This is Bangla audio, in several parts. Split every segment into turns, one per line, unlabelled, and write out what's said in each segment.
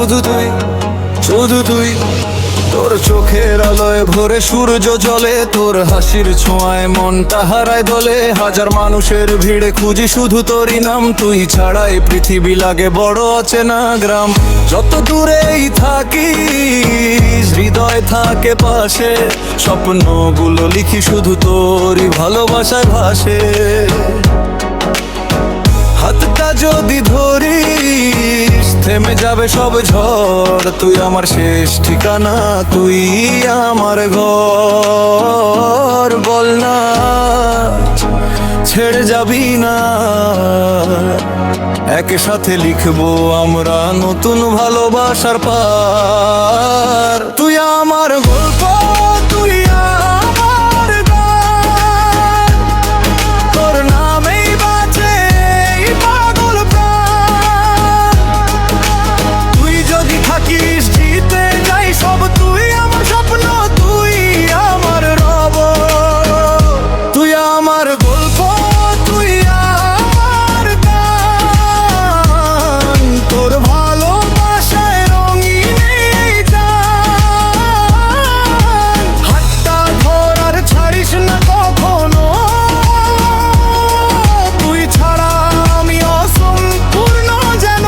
শুধু তুই, শুধু তুই। তোর চোখের আলোয় ভোরে সূর্য জ্বলে, তোর হাসির ছোঁয়ায় মনটা হারায় দোলে। হাজার মানুষের ভিড়ে খুঁজি শুধু তোরই নাম, তুই ছাড়াই পৃথিবী লাগে বড় অচেনা গ্রাম। যত দূরেই থাকিস হৃদয় থাকে পাশে, স্বপ্নগুলো লিখি শুধু তোরই ভালোবাসায় ভাসে। হাতটা যদি ধরিস থেমে যাবে সব ঝড়, তুই আমার শেষ ঠিকানা, তুই আমার ঘর। বল না ছেড়ে যাবি না, একসাথে লিখবো আমরা নতুন ভালোবাসার পার। তুই আমার গল্প, তুই আমার গান, তোর নামেই বাঁচে এই পাগল প্রাণ। তুই যদি থাকিস জিতে যাই সব, তুই আমার স্বপ্ন, তুই আমার রব। তুই আমার গল্প, তুই আমার গান, তোর ভালোবাসায় রঙিন এই জান। হাতটা ধর আর ছাড়িস না কখনো, তুই ছাড়া আমি অসম্পূর্ণ যেন।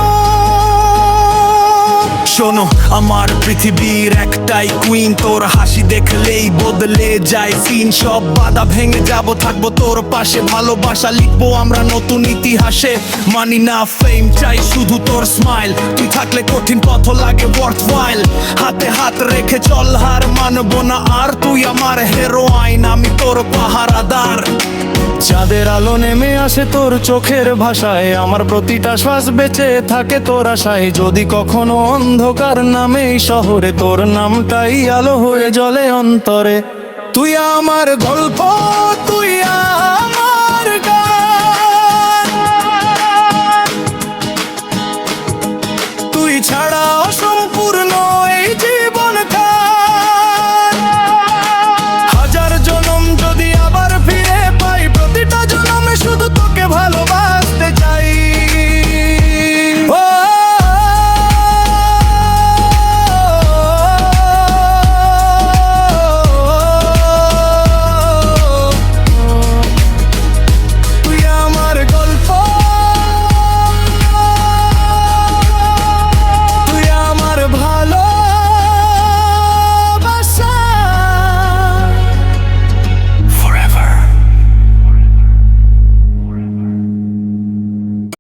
শোনো আমার পৃথিবীর একটাই কুইন, তোর হাসি দেখলেই বদলে যায় সিন। সব বাধা ভেঙে যাব, থাকবো তোর পাশে, ভালোবাসা লিখবো আমরা নতুন ইতিহাসে। মানি না ফেম, চাই শুধু তোর স্মাইল, তুই থাকলে কঠিন পথ লাগে ওয়ার্থ ওয়াইল। হাতে হাত রেখে চল, হার মানবো না আর, তুই আমার হেরোইন, আমি তোর পাহারাদার।
চাঁদের আলো নেমে আসে তোর চোখের ভাষায়, আমার প্রতিটা শ্বাস বেঁচে থাকে তোর আশায়। যদি কখনো অন্ধকার নামে এই শহরে, তোর নামটাই আলো হয়ে জ্বলে অন্তরে। তুই আমার গল্প, তুই